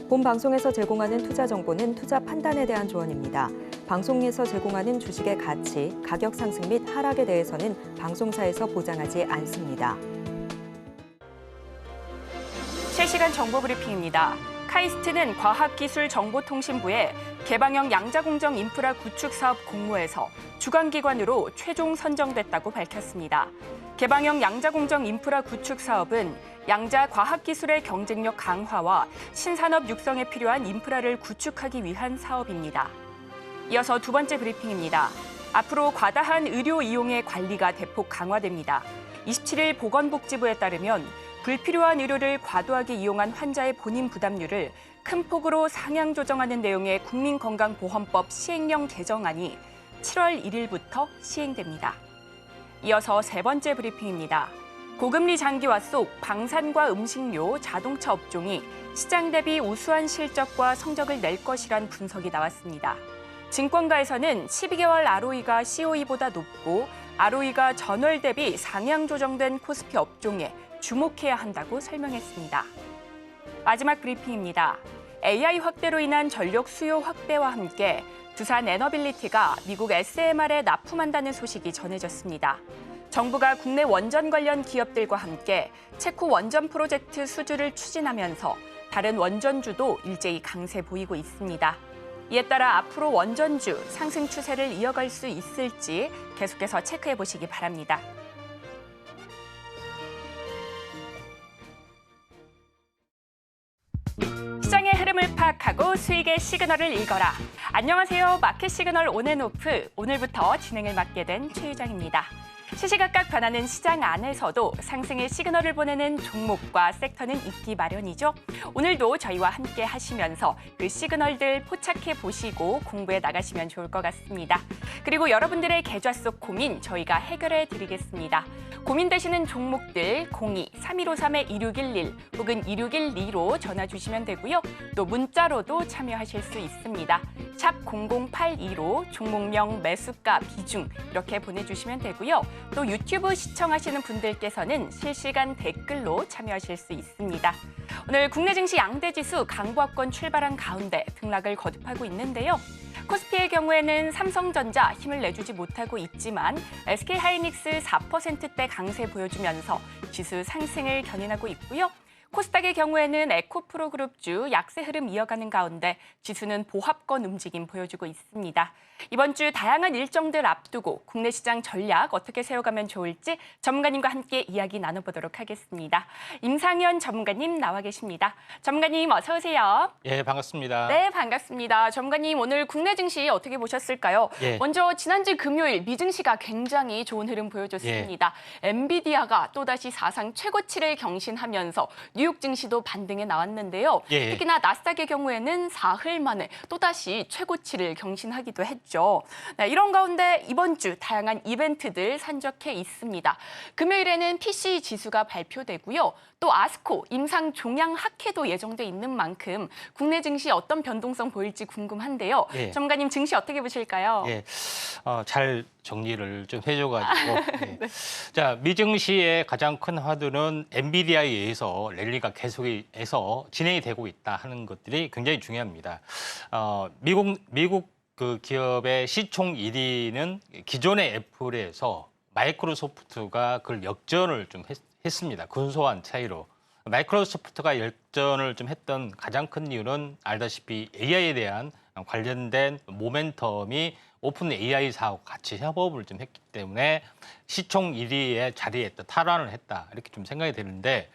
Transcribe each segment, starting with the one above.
본 방송에서 제공하는 투자 정보는 투자 판단에 대한 조언입니다. 방송에서 제공하는 주식의 가치, 가격 상승 및 하락에 대해서는 방송사에서 보장하지 않습니다. 실시간 정보 브리핑입니다. 카이스트는 과학기술정보통신부에 개방형 양자공정 인프라 구축 사업 공모에서 주관기관으로 최종 선정됐다고 밝혔습니다. 개방형 양자공정 인프라 구축 사업은 양자 과학기술의 경쟁력 강화와 신산업 육성에 필요한 인프라를 구축하기 위한 사업입니다. 이어서 두 번째 브리핑입니다. 앞으로 과다한 의료 이용의 관리가 대폭 강화됩니다. 27일 보건복지부에 따르면 불필요한 의료를 과도하게 이용한 환자의 본인 부담률을 큰 폭으로 상향 조정하는 내용의 국민건강보험법 시행령 개정안이 7월 1일부터 시행됩니다. 이어서 세 번째 브리핑입니다. 고금리 장기화 속 방산과 음식료, 자동차 업종이 시장 대비 우수한 실적과 성적을 낼 것이란 분석이 나왔습니다. 증권가에서는 12개월 ROE가 COE보다 높고 ROE가 전월 대비 상향 조정된 코스피 업종에 주목해야 한다고 설명했습니다. 마지막 브리핑입니다. AI 확대로 인한 전력 수요 확대와 함께 두산 에너빌리티가 미국 SMR에 납품한다는 소식이 전해졌습니다. 정부가 국내 원전 관련 기업들과 함께 체코 원전 프로젝트 수주를 추진하면서 다른 원전주도 일제히 강세 보이고 있습니다. 이에 따라 앞으로 원전주 상승 추세를 이어갈 수 있을지 계속해서 체크해 보시기 바랍니다. 시장의 흐름을 파악하고 수익의 시그널을 읽어라. 안녕하세요. 마켓 시그널 온앤오프. 오늘부터 진행을 맡게 된 최유정입니다. 시시각각 변하는 시장 안에서도 상승의 시그널을 보내는 종목과 섹터는 있기 마련이죠. 오늘도 저희와 함께 하시면서 그 시그널들 포착해 보시고 공부해 나가시면 좋을 것 같습니다. 그리고 여러분들의 계좌 속 고민 저희가 해결해 드리겠습니다. 고민되시는 종목들 02-3153-2611 혹은 2612로 전화 주시면 되고요. 또 문자로도 참여하실 수 있습니다. 샵 0082로 종목명, 매수가, 비중 이렇게 보내주시면 되고요. 또 유튜브 시청하시는 분들께서는 실시간 댓글로 참여하실 수 있습니다. 오늘 국내 증시 양대 지수 강보합권 출발한 가운데 등락을 거듭하고 있는데요. 코스피의 경우에는 삼성전자 힘을 내주지 못하고 있지만 SK하이닉스 4%대 강세 보여주면서 지수 상승을 견인하고 있고요. 코스닥의 경우에는 에코프로그룹주 약세 흐름 이어가는 가운데 지수는 보합권 움직임 보여주고 있습니다. 이번 주 다양한 일정들 앞두고 국내 시장 전략 어떻게 세워가면 좋을지 전문가님과 함께 이야기 나눠보도록 하겠습니다. 임상현 전문가님 나와 계십니다. 전문가님 어서 오세요. 예, 반갑습니다. 네, 반갑습니다. 전문가님 오늘 국내 증시 어떻게 보셨을까요? 예. 먼저 지난주 금요일 미증시가 굉장히 좋은 흐름 보여줬습니다. 엔비디아가 또다시 사상 최고치를 경신하면서 뉴욕 증시도 반등에 나왔는데요. 예. 특히나 나스닥의 경우에는 사흘 만에 또다시 최고치를 경신하기도 했죠. 네, 이런 가운데 이번 주 다양한 이벤트들 산적해 있습니다. 금요일에는 PC 지수가 발표되고요. 또 아스코, 임상 종양 학회도 예정돼 있는 만큼 국내 증시 어떤 변동성 보일지 궁금한데요. 예. 전문가님 증시 어떻게 보실까요? 예, 잘 정리를 좀 해줘가지고. 예. 자, 미증시의 가장 큰 화두는 엔비디아에 의해서 랠리가 계속해서 진행이 되고 있다 하는 것들이 굉장히 중요합니다. 미국 그 기업의 시총 1위는 기존의 애플에서 마이크로소프트가 그걸 역전을 좀 했습니다. 근소한 차이로. 마이크로소프트가 역전을 좀 했던 가장 큰 이유는 알다시피 AI에 대한 관련된 모멘텀이 오픈 AI 사하고 같이 협업을 좀 했기 때문에 시총 1위의 자리에 또 탈환을 했다. 이렇게 좀 생각이 되는데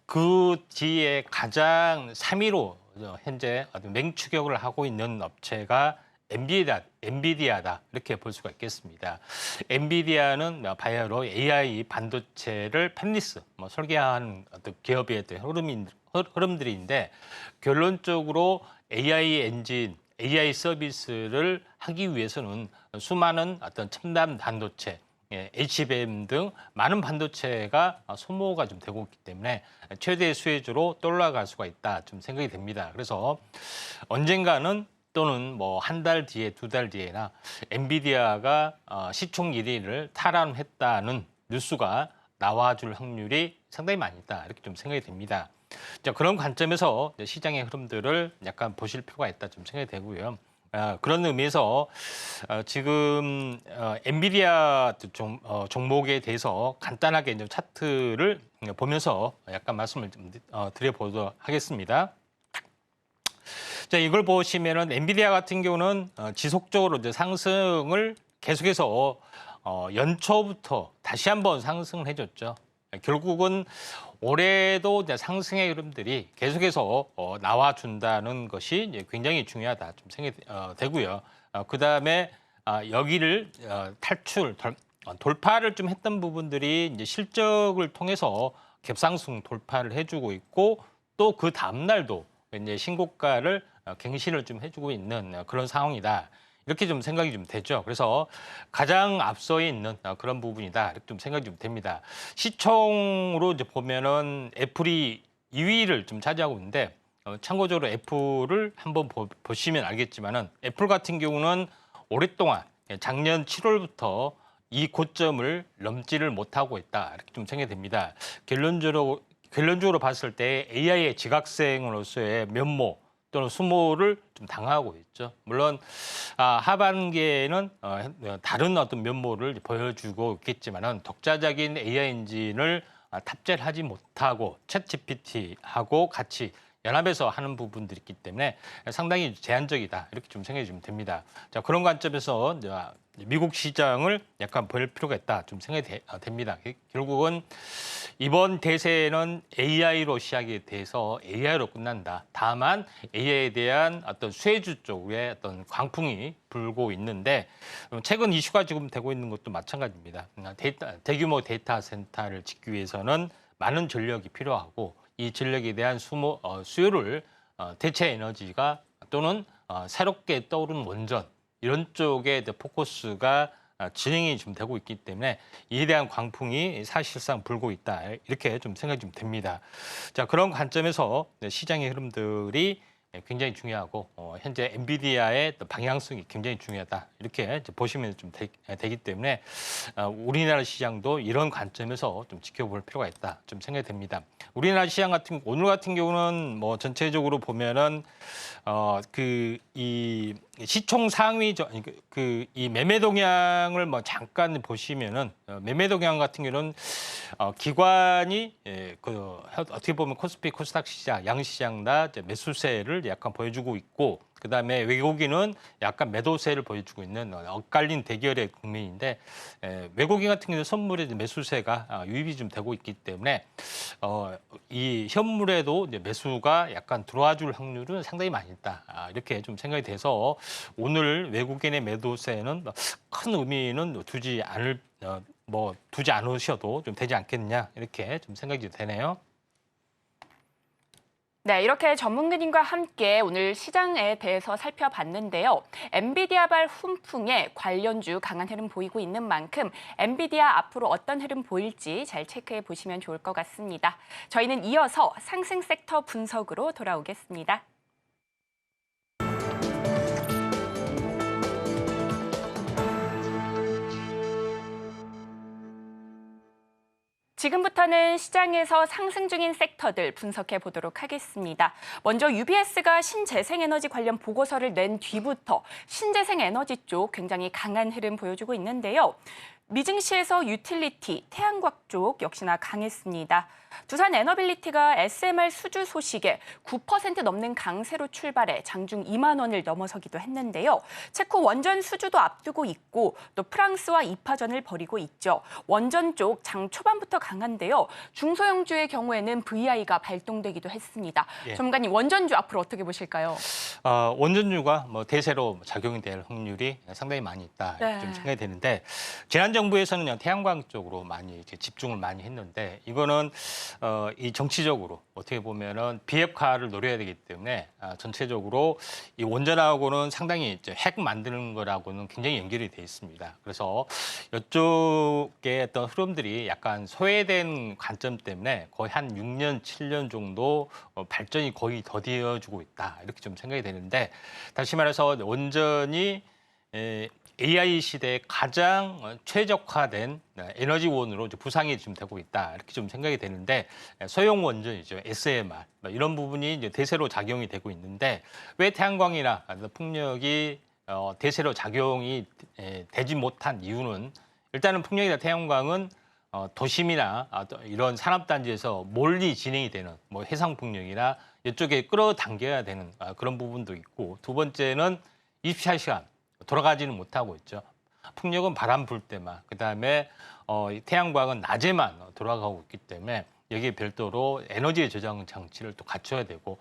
그 뒤에 가장 3위로 현재 맹추격을 하고 있는 업체가 엔비디아다 이렇게 볼 수가 있겠습니다. 엔비디아는 바야흐로 AI 반도체를 팹리스 설계하는 어떤 기업의 흐름들인데 결론적으로 AI 엔진, AI 서비스를 하기 위해서는 수많은 어떤 첨단 반도체, HBM 등 많은 반도체가 소모가 좀 되고 있기 때문에 최대 수혜주로 떠올라갈 수가 있다 좀 생각이 됩니다. 그래서 언젠가는 또는 뭐 한 달 뒤에, 두 달 뒤에나 엔비디아가 시총 1위를 탈환했다는 뉴스가 나와줄 확률이 상당히 많이 있다. 이렇게 좀 생각이 됩니다. 자, 그런 관점에서 시장의 흐름들을 약간 보실 필요가 있다 좀 생각이 되고요. 그런 의미에서 지금 엔비디아 종목에 대해서 간단하게 이제 차트를 보면서 약간 말씀을 좀 드려보도록 하겠습니다. 자, 이걸 보시면은 엔비디아 같은 경우는 지속적으로 이제 상승을 계속해서 연초부터 다시 한번 상승을 해줬죠. 결국은 올해도 이제 상승의 흐름들이 계속해서 나와준다는 것이 이제 굉장히 중요하다 좀 생각이 되고요. 그 다음에 여기를 돌파를 좀 했던 부분들이 이제 실적을 통해서 갭상승 돌파를 해주고 있고 또 그 다음 날도 이제 신고가를 갱신을 좀 해주고 있는 그런 상황이다. 이렇게 좀 생각이 좀 되죠. 그래서 가장 앞서에 있는 그런 부분이다. 이렇게 좀 생각이 좀 됩니다. 시총으로 이제 보면은 애플이 2위를 좀 차지하고 있는데 참고적으로 애플을 한번 보시면 알겠지만은 애플 같은 경우는 오랫동안 작년 7월부터 이 고점을 넘지를 못하고 있다. 이렇게 좀 생각이 됩니다. 결론적으로 봤을 때 AI의 지각생으로서의 면모 또는 수모를 좀 당하고 있죠. 물론 하반기에는 다른 어떤 면모를 보여주고 있겠지만은 독자적인 AI 엔진을 탑재를 하지 못하고 챗GPT하고 같이 연합해서 하는 부분들이 있기 때문에 상당히 제한적이다. 이렇게 좀 생각이 좀 됩니다. 자, 그런 관점에서 미국 시장을 약간 볼 필요가 있다. 좀 생각이 됩니다. 결국은 이번 대세는 AI로 시작이 돼서 AI로 끝난다. 다만 AI에 대한 어떤 수혜주 쪽에 어떤 광풍이 불고 있는데 최근 이슈가 지금 되고 있는 것도 마찬가지입니다. 대규모 데이터 센터를 짓기 위해서는 많은 전력이 필요하고 이 전력에 대한 수요를 대체 에너지가 또는 새롭게 떠오른 원전 이런 쪽에 포커스가 진행이 좀 되고 있기 때문에 이에 대한 광풍이 사실상 불고 있다. 이렇게 좀 생각이 좀 됩니다. 자, 그런 관점에서 시장의 흐름들이 굉장히 중요하고 현재 엔비디아의 방향성이 굉장히 중요하다. 이렇게 보시면 좀 되기 때문에 우리나라 시장도 이런 관점에서 좀 지켜볼 필요가 있다. 좀 생각이 됩니다. 우리나라 시장 오늘 같은 경우는 뭐 전체적으로 보면은 이 시총 상위 이 매매 동향을 뭐 잠깐 보시면은 매매 동향 같은 경우는 기관이 어떻게 보면 코스피 코스닥 시장 양시장 다 매수세를 약간 보여주고 있고 그다음에 외국인은 약간 매도세를 보여주고 있는 엇갈린 대결의 국면인데 외국인 같은 경우는 선물에 매수세가 유입이 좀 되고 있기 때문에 이 현물에도 이제 매수가 약간 들어와줄 확률은 상당히 많이 있다. 이렇게 좀 생각이 돼서 오늘 외국인의 매도세는 큰 의미는 두지 않으셔도 좀 되지 않겠냐 이렇게 좀 생각이 되네요. 네, 이렇게 전문가님과 함께 오늘 시장에 대해서 살펴봤는데요. 엔비디아발 훈풍에 관련주 강한 흐름 보이고 있는 만큼 엔비디아 앞으로 어떤 흐름 보일지 잘 체크해 보시면 좋을 것 같습니다. 저희는 이어서 상승 섹터 분석으로 돌아오겠습니다. 지금부터는 시장에서 상승 중인 섹터들 분석해 보도록 하겠습니다. 먼저 UBS가 신재생에너지 관련 보고서를 낸 뒤부터 신재생에너지 쪽 굉장히 강한 흐름 보여주고 있는데요. 미증시에서 유틸리티, 태양광 쪽 역시나 강했습니다. 두산 에너빌리티가 SMR 수주 소식에 9% 넘는 강세로 출발해 장중 2만 원을 넘어서기도 했는데요. 체코 원전 수주도 앞두고 있고 또 프랑스와 2파전을 벌이고 있죠. 원전 쪽 장 초반부터 강한데요. 중소형주의 경우에는 VI가 발동되기도 했습니다. 예. 전문가님, 원전주 앞으로 어떻게 보실까요? 원전주가 뭐 대세로 작용이 될 확률이 상당히 많이 있다. 네. 좀 생각이 되는데 지난 정부에서는 태양광 쪽으로 많이 이제 집중을 많이 했는데 이거는 이 정치적으로 어떻게 보면은 비핵화를 노려야 되기 때문에 전체적으로 이 원전하고는 상당히 이제 핵 만드는 거라고는 굉장히 연결이 돼 있습니다. 그래서 이쪽에 어떤 흐름들이 약간 소외된 관점 때문에 거의 한 6년, 7년 정도 발전이 거의 더디어지고 있다. 이렇게 좀 생각이 되는데 다시 말해서 원전이 AI 시대에 가장 최적화된 에너지원으로 부상이 지금 되고 있다 이렇게 좀 생각이 되는데 소형 원전이죠 SMR 이런 부분이 이제 대세로 작용이 되고 있는데 왜 태양광이나 풍력이 대세로 작용이 되지 못한 이유는 일단은 풍력이나 태양광은 도심이나 이런 산업단지에서 멀리 진행이 되는 뭐 해상풍력이나 이쪽에 끌어당겨야 되는 그런 부분도 있고 두 번째는 24시간 돌아가지는 못하고 있죠. 풍력은 바람 불 때만 그다음에 태양광은 낮에만 돌아가고 있기 때문에 여기에 별도로 에너지 저장 장치를 또 갖춰야 되고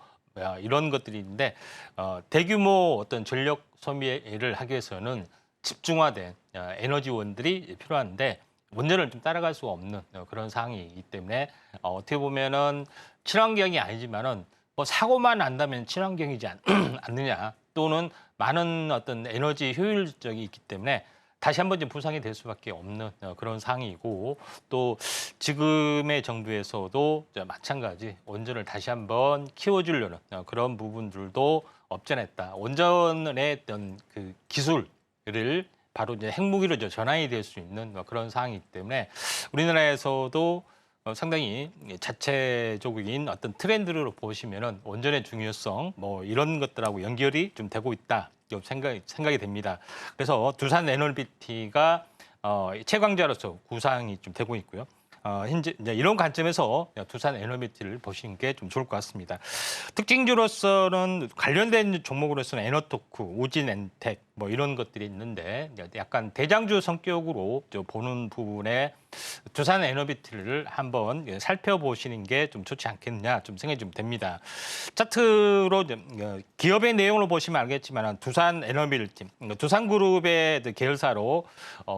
이런 것들이 있는데 대규모 어떤 전력 소비를 하기 위해서는 집중화된 에너지원들이 필요한데 원전을 좀 따라갈 수가 없는 그런 상황이기 때문에 어떻게 보면은 친환경이 아니지만은 뭐 사고만 난다면 친환경이지 않느냐 또는 많은 어떤 에너지 효율적이 있기 때문에 다시 한번 좀 부상이 될 수밖에 없는 그런 상황이고 또 지금의 정부에서도 마찬가지 원전을 다시 한번 키워주려는 그런 부분들도 없잖았다. 원전의 어떤 그 기술을 바로 이제 핵무기로 전환이 될 수 있는 그런 상황이기 때문에 우리나라에서도 상당히 자체적인 어떤 트렌드로 보시면은 원전의 중요성 뭐 이런 것들하고 연결이 좀 되고 있다 생각이 됩니다. 그래서 두산 에너비티가 채광자로서 구상이 좀 되고 있고요. 현재 이제 이런 관점에서 두산 에너비티를 보시는 게 좀 좋을 것 같습니다. 특징주로서는 관련된 종목으로서는 에너토크, 우진엔텍 뭐 이런 것들이 있는데 약간 대장주 성격으로 보는 부분에 두산 에너비티를 한번 살펴보시는 게 좀 좋지 않겠느냐 좀 생각이 좀 됩니다. 차트로 기업의 내용을 보시면 알겠지만 두산 에너빌티, 두산그룹의 계열사로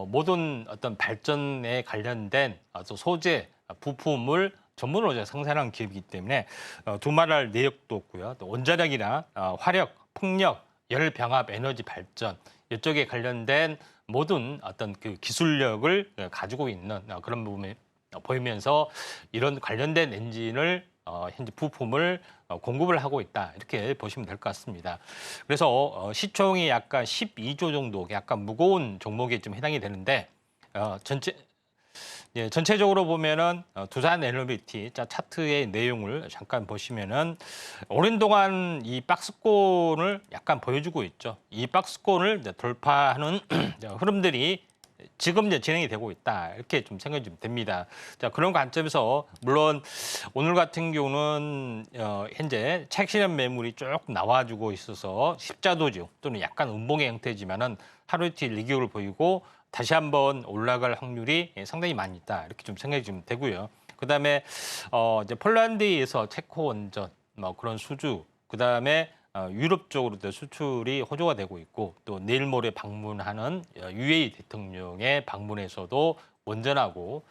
모든 어떤 발전에 관련된 소재, 부품을 전문으로 생산하는 기업이기 때문에 두말할 내역도 없고요. 또 원자력이나 화력, 풍력, 열병합, 에너지 발전 이쪽에 관련된 모든 어떤 그 기술력을 가지고 있는 그런 부분이 보이면서 이런 관련된 엔진을 현재 부품을 공급을 하고 있다 이렇게 보시면 될 것 같습니다. 그래서 시총이 약간 12조 정도 약간 무거운 종목에 좀 해당이 되는데 전체적으로 보면은 두산 에너비티 차트의 내용을 잠깐 보시면은 오랜 동안 이 박스권을 약간 보여주고 있죠. 이 박스권을 돌파하는 흐름들이 지금 이제 진행이 되고 있다 이렇게 좀 생각이 좀 됩니다. 자 그런 관점에서 물론 오늘 같은 경우는 현재 책실현 매물이 쭉 나와주고 있어서 십자도주 또는 약간 음봉의 형태지만은 하루 이틀 리기울을 보이고 다시 한번 올라갈 확률이 상당히 많이 있다 이렇게 좀 생각이 좀 되고요. 그다음에 이제 폴란드에서 체코 원전 뭐 그런 수주 그다음에 유럽 쪽으로도 수출이 호조가 되고 있고 또 내일 모레 방문하는 UAE 대통령의 방문에서도 원전하고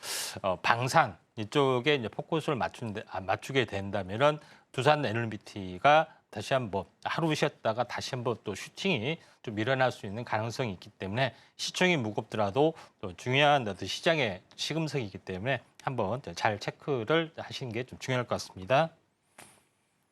방산 이쪽에 이제 포커스를 맞추게 된다면은 두산 에너비티가 다시 한번 하루 쉬었다가 다시 한번 또 슈팅이 좀 일어날 수 있는 가능성이 있기 때문에 시총이 무겁더라도 또 중요한 어떤 시장의 시금석이기 때문에 한번 잘 체크를 하시는 게 좀 중요할 것 같습니다.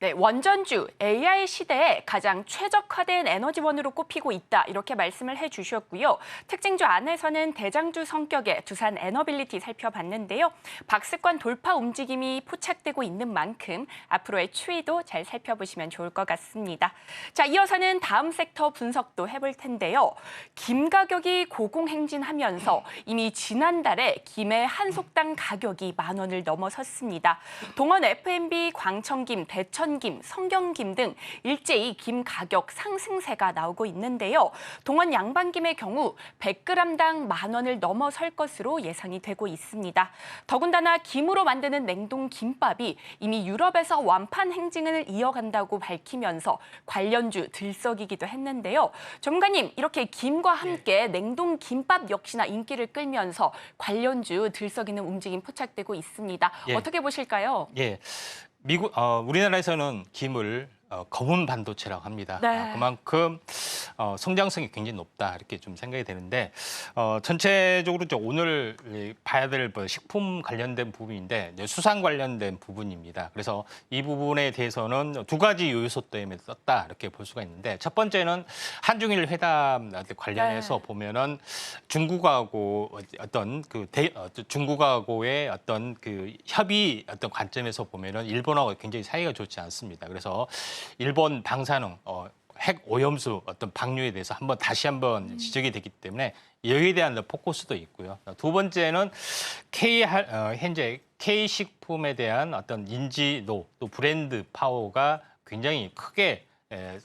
네, 원전주 AI 시대에 가장 최적화된 에너지원으로 꼽히고 있다 이렇게 말씀을 해주셨고요. 특징주 안에서는 대장주 성격의 두산 에너빌리티 살펴봤는데요. 박스권 돌파 움직임이 포착되고 있는 만큼 앞으로의 추이도 잘 살펴보시면 좋을 것 같습니다. 자, 이어서는 다음 섹터 분석도 해볼 텐데요. 김 가격이 고공행진하면서 이미 지난달에 김의 한속당 가격이 10,000원을 넘어섰습니다. 동원 F&B, 광천김, 대천김, 성경김 등 일제히 김 가격 상승세가 나오고 있는데요. 동원 양반김의 경우 100g당 10,000원을 넘어설 것으로 예상이 되고 있습니다. 더군다나 김으로 만드는 냉동 김밥이 이미 유럽에서 완판 행진을 이어간다고 밝히면서 관련주 들썩이기도 했는데요. 전문가님, 이렇게 김과 함께 냉동 김밥 역시나 인기를 끌면서 관련주 들썩이는 움직임 포착되고 있습니다. 어떻게 보실까요? 우리나라에서는 김을 검은 반도체라고 합니다. 네. 그만큼 성장성이 굉장히 높다 이렇게 좀 생각이 되는데 전체적으로 이제 오늘 봐야 될 식품 관련된 부분인데 이제 수산 관련된 부분입니다. 그래서 이 부분에 대해서는 두 가지 요소 때문에 썼다 이렇게 볼 수가 있는데 첫 번째는 한중일 회담 관련해서 네. 보면은 중국하고 어떤 중국하고의 어떤 그 협의 어떤 관점에서 보면은 일본하고 굉장히 사이가 좋지 않습니다. 그래서 일본 방사능 핵 오염수 어떤 방류에 대해서 다시 한번 지적이 됐기 때문에 여기에 대한 포커스도 있고요. 두 번째는 현재 K 식품에 대한 어떤 인지도 또 브랜드 파워가 굉장히 크게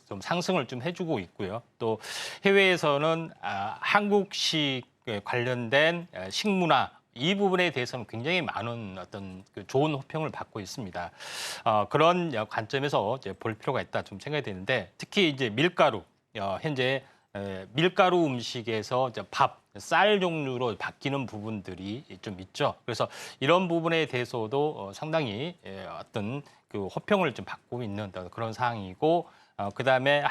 좀 상승을 좀 해주고 있고요. 또 해외에서는 한국식 관련된 식문화 이 부분에 대해서는 굉장히 많은 어떤 좋은 호평을 받고 있습니다. 그런 관점에서 이제 볼 필요가 있다 좀 생각이 되는데 특히 이제 밀가루 현재 밀가루 음식에서 이제 밥, 쌀 종류로 바뀌는 부분들이 좀 있죠. 그래서 이런 부분에 대해서도 상당히 어떤 그 호평을 좀 받고 있는 그런 상황이고 그다음에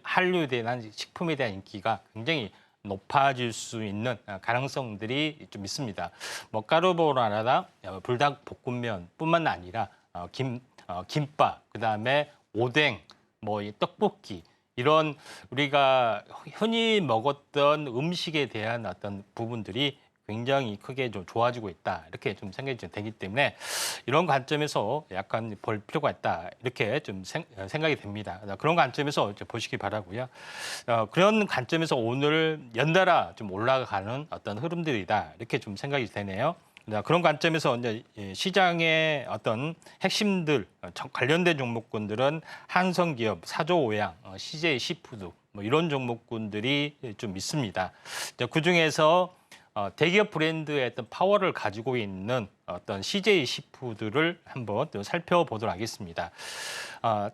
한류에 대한 식품에 대한 인기가 굉장히 높아질 수 있는 가능성들이 좀 있습니다. 뭐 까르보나라나 불닭볶음면뿐만 아니라 김밥, 그다음에 오뎅, 뭐 이 떡볶이 이런 우리가 흔히 먹었던 음식에 대한 어떤 부분들이 굉장히 크게 좀 좋아지고 있다 이렇게 좀 생각이 좀 되기 때문에 이런 관점에서 약간 볼 필요가 있다 이렇게 좀 생각이 됩니다. 그런 관점에서 이제 보시기 바라고요. 그런 관점에서 오늘 연달아 좀 올라가는 어떤 흐름들이다 이렇게 좀 생각이 되네요. 그런 관점에서 이제 시장의 어떤 핵심들 관련된 종목군들은 한성기업, 사조오양, CJ 시푸드 뭐 이런 종목군들이 좀 있습니다. 그 중에서 대기업 브랜드의 어떤 파워를 가지고 있는 어떤 CJ 시푸드를 한번 또 살펴보도록 하겠습니다.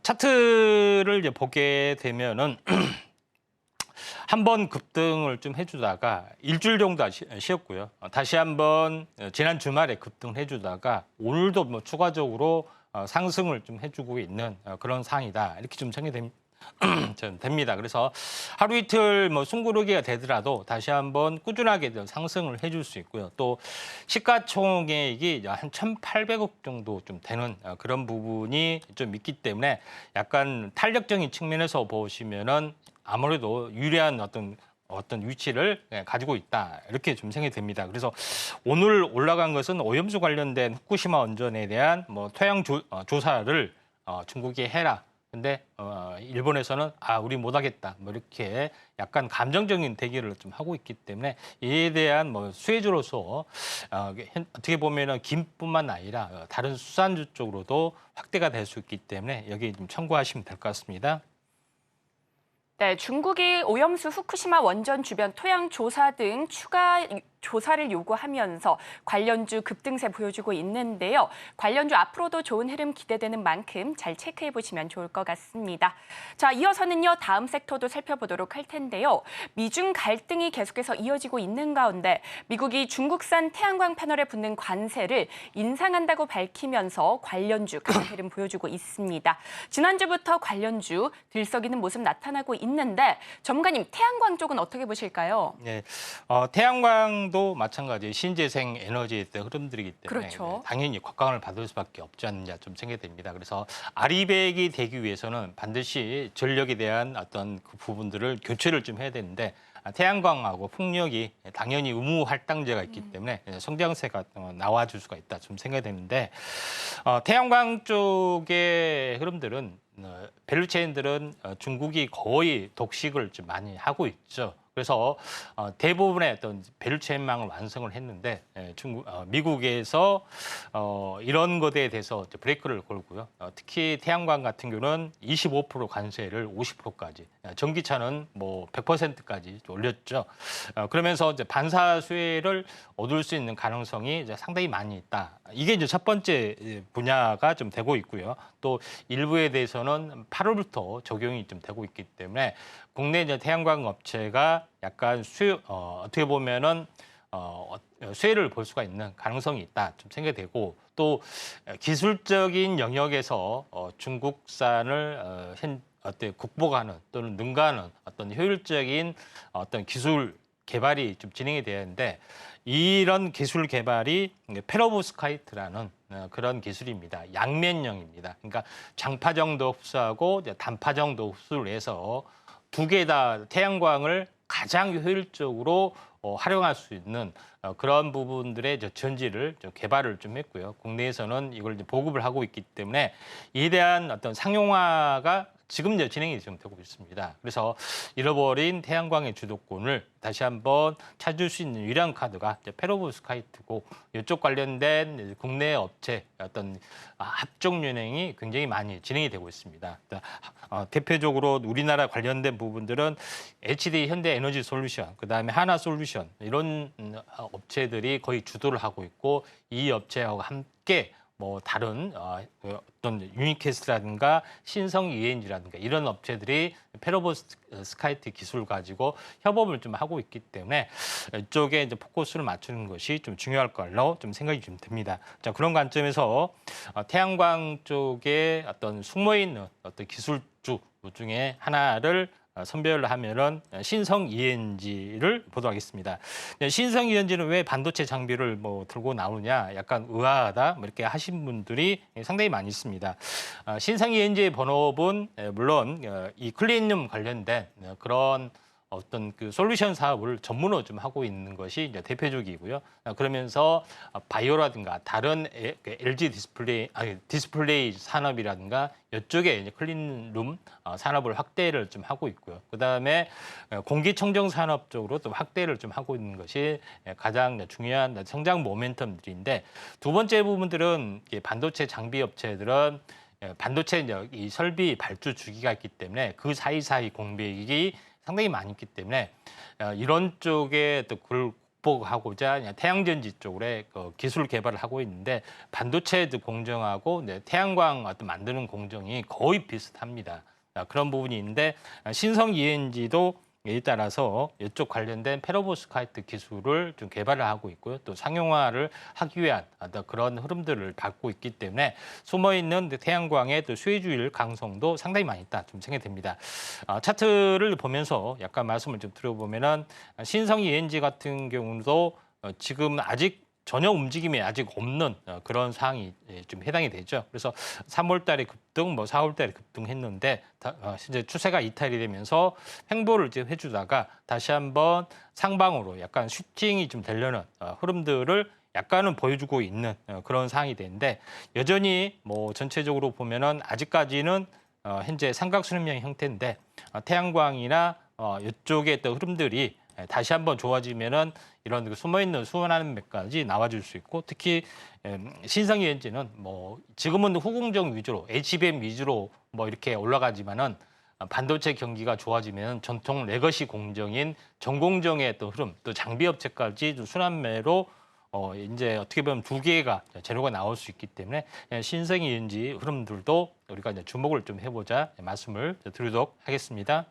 차트를 이제 보게 되면은 한번 급등을 좀 해주다가 일주일 정도 쉬었고요. 다시 한번 지난 주말에 급등을 해주다가 오늘도 뭐 추가적으로 상승을 좀 해주고 있는 그런 상황이다. 이렇게 좀 생각이 됩니다. 그래서 하루 이틀 뭐 숨고르기가 되더라도 다시 한번 꾸준하게 상승을 해줄 수 있고요. 또 시가총액이 한 1,800억 정도 좀 되는 그런 부분이 좀 있기 때문에 약간 탄력적인 측면에서 보시면은 아무래도 유리한 어떤 위치를 가지고 있다 이렇게 좀 생각이 됩니다. 그래서 오늘 올라간 것은 오염수 관련된 후쿠시마 원전에 대한 뭐 토양 조사를 중국이 해라. 근데 일본에서는 우리 못하겠다. 뭐 이렇게 약간 감정적인 대결을 좀 하고 있기 때문에 이에 대한 뭐 수혜주로서 어떻게 보면은 김뿐만 아니라 다른 수산주 쪽으로도 확대가 될 수 있기 때문에 여기 좀 참고하시면 될 것 같습니다. 네, 중국이 오염수 후쿠시마 원전 주변 토양 조사 등 추가 조사를 요구하면서 관련주 급등세 보여주고 있는데요. 관련주 앞으로도 좋은 흐름 기대되는 만큼 잘 체크해 보시면 좋을 것 같습니다. 자, 이어서는요, 다음 섹터도 살펴보도록 할 텐데요. 미중 갈등이 계속해서 이어지고 있는 가운데 미국이 중국산 태양광 패널에 붙는 관세를 인상한다고 밝히면서 관련주 강한 흐름 보여주고 있습니다. 지난주부터 관련주 들썩이는 모습 나타나고 있는데 전문가님, 태양광 쪽은 어떻게 보실까요? 네, 태양광도 마찬가지 신재생 에너지의 흐름들이기 때문에 그렇죠. 당연히 곽광을 받을 수밖에 없지 않느냐 좀 생각이 됩니다. 그래서 아리백이 되기 위해서는 반드시 전력에 대한 어떤 그 부분들을 교체를 좀 해야 되는데 태양광하고 풍력이 당연히 의무 할당제가 있기 때문에 성장세가 나와줄 수가 있다 좀 생각이 되는데 태양광 쪽의 흐름들은 밸류체인들은 중국이 거의 독식을 좀 많이 하고 있죠. 그래서 대부분의 어떤 밸류체인망을 완성을 했는데 미국에서 이런 것에 대해서 브레이크를 걸고요. 특히 태양광 같은 경우는 25% 관세를 50%까지, 전기차는 뭐 100%까지 올렸죠. 그러면서 이제 반사 수혜를 얻을 수 있는 가능성이 이제 상당히 많이 있다. 이게 이제 첫 번째 분야가 좀 되고 있고요. 또 일부에 대해서는 8월부터 적용이 좀 되고 있기 때문에 국내 이제 태양광 업체가 약간 어떻게 보면은 수혜를 볼 수가 있는 가능성이 있다 좀 생각되고 또 기술적인 영역에서 중국산을 극복하는 또는 능가하는 어떤 효율적인 어떤 기술 개발이 좀 진행이 되어야 하는데 이런 기술 개발이 페로브스카이트라는 그런 기술입니다. 양면형입니다. 그러니까 장파정도 흡수하고 단파정도 흡수를 해서 두 개 다 태양광을 가장 효율적으로 활용할 수 있는 그런 부분들의 전지를 개발을 좀 했고요. 국내에서는 이걸 이제 보급을 하고 있기 때문에 이에 대한 어떤 상용화가 지금 이제 진행이 좀 되고 있습니다. 그래서 잃어버린 태양광의 주도권을 다시 한번 찾을 수 있는 유일한 카드가 페로브스카이트고 이쪽 관련된 국내 업체 어떤 합종 연행이 굉장히 많이 진행이 되고 있습니다. 대표적으로 우리나라 관련된 부분들은 HD 현대에너지솔루션, 그다음에 하나솔루션 이런 업체들이 거의 주도를 하고 있고 이 업체하고 함께 뭐 다른 어떤 유니캐스라든가 신성 ENG라든가 이런 업체들이 페로브스카이트 기술을 가지고 협업을 좀 하고 있기 때문에 이쪽에 이제 포커스를 맞추는 것이 좀 중요할 걸로 좀 생각이 좀 듭니다. 자, 그런 관점에서 태양광 쪽에 어떤 숨어 있는 어떤 기술주 중에 하나를 선별을 하면은 신성 ENG를 보도록 하겠습니다. 신성 ENG는 왜 반도체 장비를 뭐 들고 나오느냐 약간 의아하다 뭐 이렇게 하신 분들이 상당히 많이 있습니다. 신성 ENG의 본업은 물론 이 클린룸 관련된 그런 어떤 그 솔루션 사업을 전문으로 좀 하고 있는 것이 이제 대표적이고요. 그러면서 바이오라든가 다른 LG 디스플레이 산업이라든가 이쪽에 이제 클린룸 산업을 확대를 좀 하고 있고요. 그다음에 공기청정 산업 쪽으로 또 확대를 좀 하고 있는 것이 가장 중요한 성장 모멘텀들인데 두 번째 부분들은 반도체 장비 업체들은 반도체 이 설비 발주 주기가 있기 때문에 그 사이사이 공백이 상당히 많이 있기 때문에 이런 쪽에 또 그걸 극복하고자 태양전지 쪽으로 기술 개발을 하고 있는데 반도체 공정하고 태양광 어떤 만드는 공정이 거의 비슷합니다. 그런 부분이 있는데 신성 ENG도 이에 따라서 이쪽 관련된 페로브스카이트 기술을 좀 개발을 하고 있고요. 또 상용화를 하기 위한 그런 흐름들을 밟고 있기 때문에 숨어있는 태양광의 또 수혜주일 가능성도 상당히 많이 있다 좀 생각이 됩니다. 차트를 보면서 약간 말씀을 좀 드려보면은 신성 ENG 같은 경우도 지금 아직 전혀 움직임이 아직 없는 그런 상황이 좀 해당이 되죠. 그래서 3월 달에 급등, 4월 달에 급등했는데 이제 추세가 이탈이 되면서 횡보를 이제 해주다가 다시 한번 상방으로 약간 슈팅이 좀 되려는 흐름들을 약간은 보여주고 있는 그런 상황이 되는데 여전히 뭐 전체적으로 보면은 아직까지는 현재 삼각수렴형 형태인데 태양광이나 이쪽에 또 흐름들이 다시 한번 좋아지면은 이런 숨어있는 수원하는 맥까지 나와줄 수 있고 특히 신성 ENG는 뭐 지금은 후공정 위주로 HBM 위주로 뭐 이렇게 올라가지만은 반도체 경기가 좋아지면 전통 레거시 공정인 전공정의 또 흐름 또 장비 업체까지 순환매로 이제 어떻게 보면 두 개가 재료가 나올 수 있기 때문에 신성 ENG 흐름들도 우리가 이제 주목을 좀 해보자 말씀을 드리도록 하겠습니다.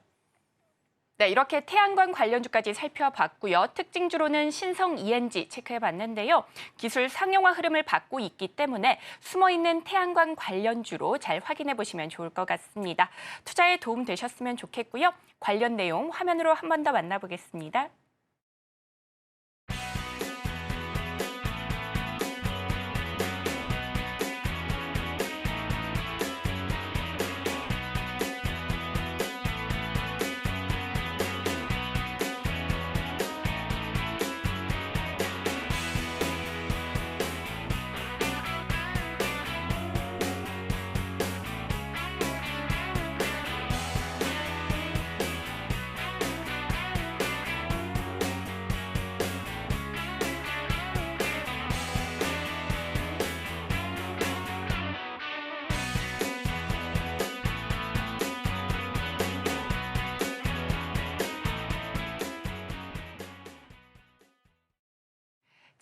네, 이렇게 태양광 관련주까지 살펴봤고요. 특징주로는 신성 ENG 체크해봤는데요. 기술 상용화 흐름을 받고 있기 때문에 숨어있는 태양광 관련주로 잘 확인해 보시면 좋을 것 같습니다. 투자에 도움 되셨으면 좋겠고요. 관련 내용 화면으로 한 번 더 만나보겠습니다.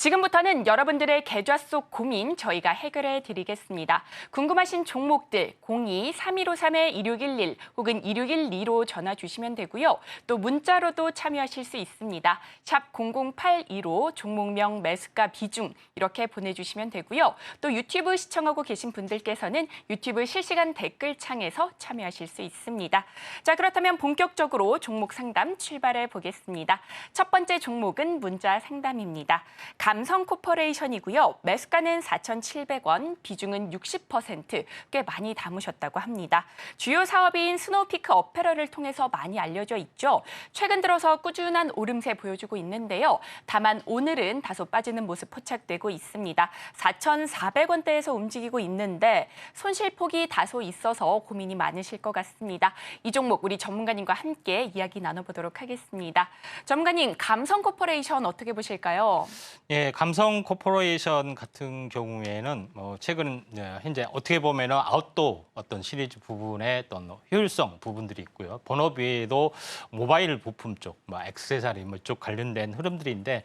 지금부터는 여러분들의 계좌 속 고민 저희가 해결해 드리겠습니다. 궁금하신 종목들 02-3153-2611 혹은 2612로 전화 주시면 되고요. 또 문자로도 참여하실 수 있습니다. 샵 0082로 종목명, 매수가, 비중 이렇게 보내주시면 되고요. 또 유튜브 시청하고 계신 분들께서는 유튜브 실시간 댓글창에서 참여하실 수 있습니다. 자, 그렇다면 본격적으로 종목 상담 출발해 보겠습니다. 첫 번째 종목은 문자 상담입니다. 감성 코퍼레이션이고요. 매수가는 4,700원, 비중은 60%, 꽤 많이 담으셨다고 합니다. 주요 사업인 스노우피크 어페럴을 통해서 많이 알려져 있죠. 최근 들어서 꾸준한 오름세 보여주고 있는데요. 다만 오늘은 다소 빠지는 모습 포착되고 있습니다. 4,400원대에서 움직이고 있는데 손실폭이 다소 있어서 고민이 많으실 것 같습니다. 이 종목 우리 전문가님과 함께 이야기 나눠보도록 하겠습니다. 전문가님, 감성 코퍼레이션 어떻게 보실까요? 예, 감성 코퍼레이션 같은 경우에는 최근 현재 어떻게 보면은 아웃도어 어떤 시리즈 부분의 어떤 효율성 부분들이 있고요. 본업 외에도 모바일 부품 쪽, 액세서리 쪽 관련된 흐름들인데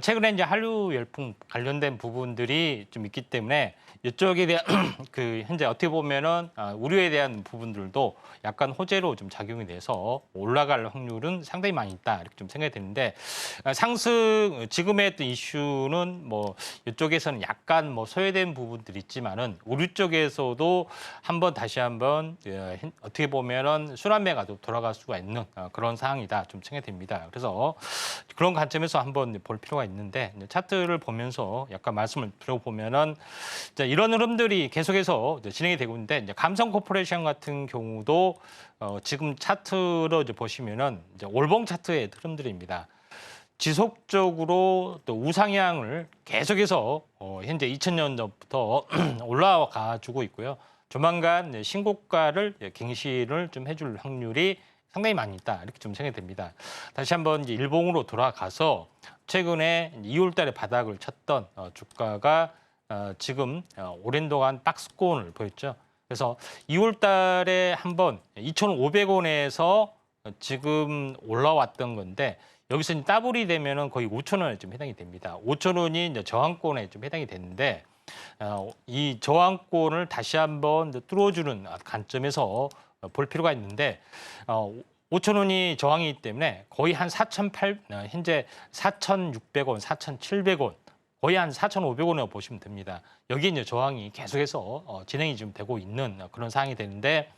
최근에 이제 한류 열풍 관련된 부분들이 좀 있기 때문에 이쪽에 대한 그 현재 어떻게 보면은 우려에 대한 부분들도 약간 호재로 좀 작용이 돼서 올라갈 확률은 상당히 많이 있다 이렇게 좀 생각이 되는데 상승 지금의 어떤 이슈는 뭐 이쪽에서는 약간 소외된 부분들이 있지만은 우리 쪽에서도 다시 한번 어떻게 보면은 순환매가 돌아갈 수가 있는 그런 상황이다 좀 생각이 됩니다. 그래서 그런 관점에서 한번 볼 필요가 있는데 차트를 보면서 약간 말씀을 드려보면은 이런 흐름들이 계속해서 진행이 되고 있는데 이제 감성 코퍼레이션 같은 경우도 지금 차트로 보시면은 이제 월봉 차트의 흐름들입니다. 지속적으로 또 우상향을 계속해서 현재 2000년도부터 올라가 주고 있고요. 조만간 신고가를 갱신을 좀 해줄 확률이 상당히 많이 있다 이렇게 좀 생각이 됩니다. 다시 한번 이제 일봉으로 돌아가서 최근에 2월달에 바닥을 쳤던 주가가 지금 오랜 동안 박스권을 보였죠. 그래서 2월달에 한번 2,500원에서 지금 올라왔던 건데 여기서 이제 더블이 되면은 거의 5,000원에 좀 해당이 됩니다. 5,000원이 이제 저항권에 좀 해당이 되는데 이 저항권을 다시 한번 뚫어주는 관점에서 볼 필요가 있는데 5,000원이 저항이기 때문에 거의 한 현재 4,600원, 4,700원 거의 한 4,500원이라고 보시면 됩니다. 여기에 이제 저항이 계속해서 진행이 좀 되고 있는 그런 상황이 되는데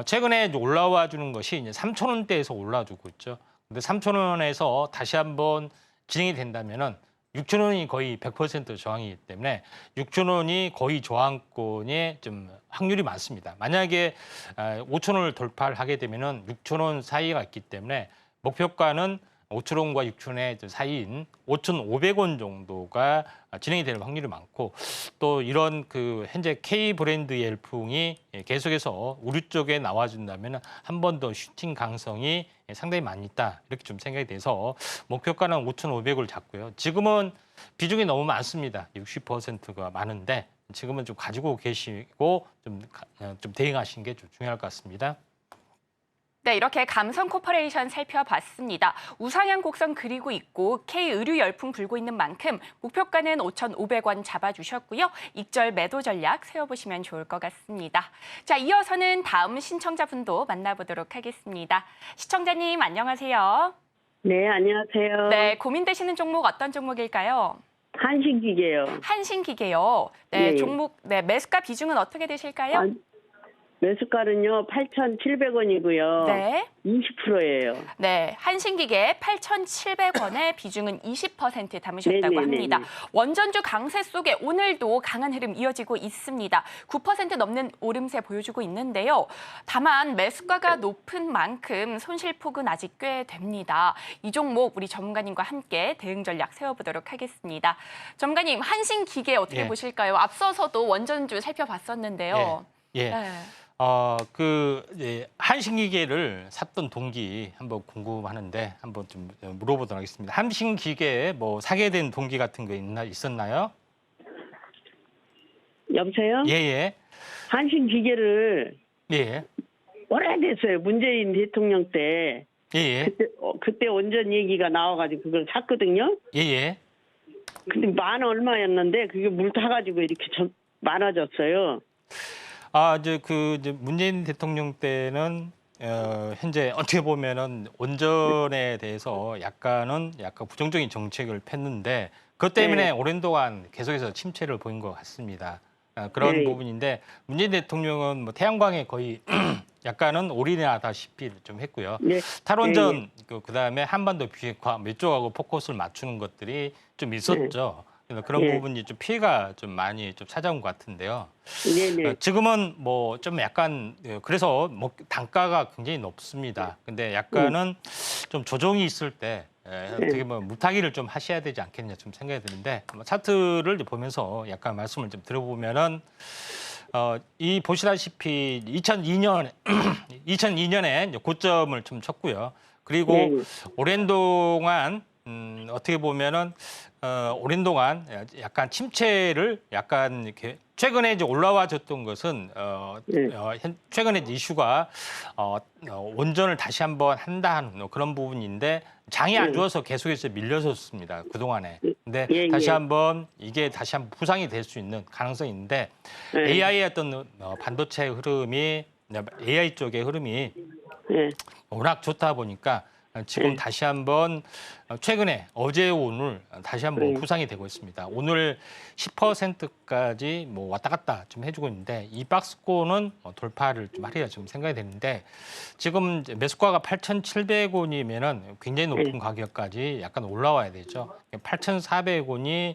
최근에 이제 올라와 주는 것이 이제 3,000원대에서 올라와 주고 있죠. 근데 3,000원에서 다시 한번 진행이 된다면은 6,000원이 거의 100% 저항이기 때문에 6,000원이 거의 저항권에 좀 확률이 많습니다. 만약에 5,000원을 돌파를 하게 되면은 6,000원 사이가 있기 때문에 목표가는 5,000원과 6,000원의 사이인 5,500원 정도가 진행이 될 확률이 많고 또 이런 그 현재 K 브랜드 열풍이 계속해서 우리 쪽에 나와준다면 한 번 더 슈팅 가능성이 상당히 많이 있다 이렇게 좀 생각이 돼서 목표가는 5,500을 잡고요. 지금은 비중이 너무 많습니다. 60%가 많은데 지금은 좀 가지고 계시고 좀 대응하시는 게 좀 중요할 것 같습니다. 네, 이렇게 감성 코퍼레이션 살펴봤습니다. 우상향 곡선 그리고 있고 K의류 열풍 불고 있는 만큼 목표가는 5,500원 잡아주셨고요. 익절 매도 전략 세워보시면 좋을 것 같습니다. 자, 이어서는 다음 신청자분도 만나보도록 하겠습니다. 시청자님 안녕하세요. 네, 안녕하세요. 네, 고민되시는 종목 어떤 종목일까요? 한신기계요. 한신기계요. 네, 예. 종목 매수가 비중은 어떻게 되실까요? 매수가는요, 8,700원이고요. 네. 20%예요. 네, 한신기계 8,700원에 비중은 20% 담으셨다고 네네네네. 합니다. 원전주 강세 속에 오늘도 강한 흐름 이어지고 있습니다. 9% 넘는 오름세 보여주고 있는데요. 다만 매수가가 높은 만큼 손실폭은 아직 꽤 됩니다. 이 종목 우리 전문가님과 함께 대응 전략 세워보도록 하겠습니다. 전문가님, 한신기계 어떻게 보실까요? 앞서서도 원전주 살펴봤었는데요. 예. 네. 한신기계를 샀던 동기 한번 궁금하는데 한번 좀 물어보도록 하겠습니다. 한신기계에 사게 된 동기 같은 거 있었나요? 여보세요? 예. 한신기계를 예. 오래됐어요. 문재인 대통령 때. 예. 그때 원전 얘기가 나와가지고 그걸 샀거든요. 예. 근데 만 얼마였는데 그게 물 타가지고 이렇게 많아졌어요. 이제 문재인 대통령 때는 현재 어떻게 보면은 원전에 대해서 약간 부정적인 정책을 폈는데 그것 때문에 네. 오랜 동안 계속해서 침체를 보인 것 같습니다. 그런 네. 부분인데 문재인 대통령은 뭐 태양광에 거의 약간은 올인하다시피 좀 했고요. 네. 탈원전 그다음에 한반도 비핵화 이쪽하고 포커스를 맞추는 것들이 좀 있었죠. 그래서 그런 네. 부분이 좀 피해가 좀 많이 좀 찾아온 것 같은데요. 네네. 지금은 뭐 좀 약간 그래서 뭐 단가가 굉장히 높습니다. 근데 약간은 좀 조정이 있을 때 어떻게 보면 무타기를 좀 하셔야 되지 않겠냐 좀 생각이 드는데 차트를 보면서 약간 말씀을 좀 들어보면은 이 보시다시피 2002년 2002년에 고점을 좀 쳤고요. 그리고 네. 오랜 동안 어떻게 보면은 오랜 동안 약간 침체를 약간 이렇게 최근에 이제 올라와줬던 것은 네. 최근에 이슈가 원전을 다시 한번 한다는 그런 부분인데 장이 안 좋아서 계속해서 밀려섰습니다. 그동안에. 근데 예, 다시 예. 한번 이게 다시 한번 부상이 될 수 있는 가능성이 있는데 네. AI의 어떤 반도체 흐름이 AI 쪽의 흐름이 네. 워낙 좋다 보니까 지금 네. 다시 한번 최근에 어제 오늘 다시 한번 네. 부상이 되고 있습니다. 오늘 10%까지 뭐 왔다 갔다 좀 해주고 있는데 이 박스권은 돌파를 좀 하리라 지금 생각이 되는데 지금 이제 매수가가 8,700원이면은 굉장히 높은 가격까지 약간 올라와야 되죠. 8,400원이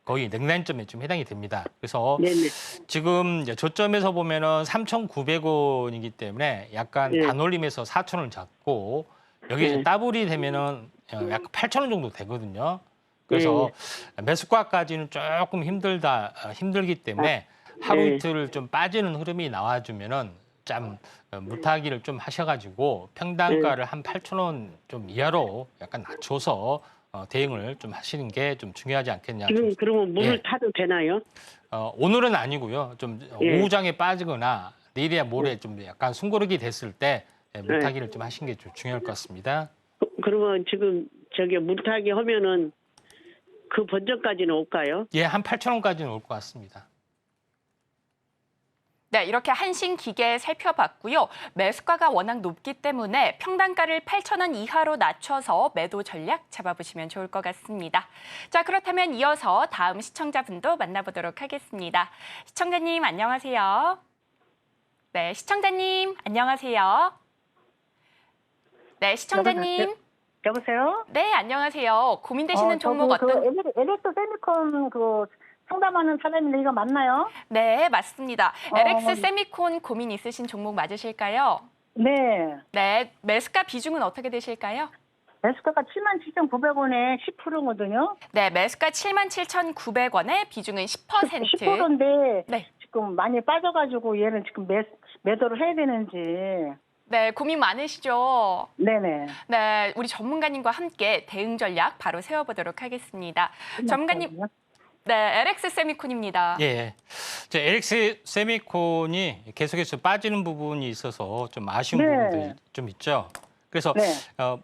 거의 냉난점에 좀 해당이 됩니다. 그래서 네네. 지금 이제 저점에서 보면은 3,900원이기 때문에 약간 네. 반올림에서 4,000원 잡고 여기 이제 네. 더블이 되면은 약간 8,000원 정도 되거든요. 그래서 매수가까지는 조금 힘들기 때문에 하루 네. 이틀 좀 빠지는 흐름이 나와주면은 좀 물타기를 좀 하셔가지고 평단가를 한 8,000원 좀 이하로 약간 낮춰서 대응을 좀 하시는 게 좀 중요하지 않겠냐. 지금 그러면 물을 예. 타도 되나요? 오늘은 아니고요. 좀 예. 오후장에 빠지거나 내일이야 모레 좀 약간 숨고르기 됐을 때 물타기를 좀 하시는 게 좀 중요할 것 같습니다. 그러면 지금 저기 물타기 하면은 그 번전까지는 올까요? 예, 한 8,000원까지는 올 것 같습니다. 네, 이렇게 한신기계 살펴봤고요. 매수가가 워낙 높기 때문에 평단가를 8,000원 이하로 낮춰서 매도 전략 잡아보시면 좋을 것 같습니다. 자, 그렇다면 이어서 다음 시청자분도 만나보도록 하겠습니다. 시청자님 안녕하세요. 네, 시청자님 안녕하세요. 네, 시청자님. 여보세요? 네, 안녕하세요. 고민되시는 종목 저기 어떤? LX 세미콘 상담하는 사람인데 이거 맞나요? 네, 맞습니다. LX 세미콘 고민 있으신 종목 맞으실까요? 네. 네, 매수가 비중은 어떻게 되실까요? 매수가가 77,900원에 10%거든요. 네, 매수가 77,900원에 비중은 10%. 10%인데 네. 지금 많이 빠져가지고 얘는 지금 매도를 해야 되는지. 네, 고민 많으시죠? 네네. 네, 우리 전문가님과 함께 대응 전략 바로 세워보도록 하겠습니다. 전문가님, 네, LX 세미콘입니다. 예. LX 세미콘이 계속해서 빠지는 부분이 있어서 좀 아쉬운 네. 부분들이 좀 있죠. 그래서 네.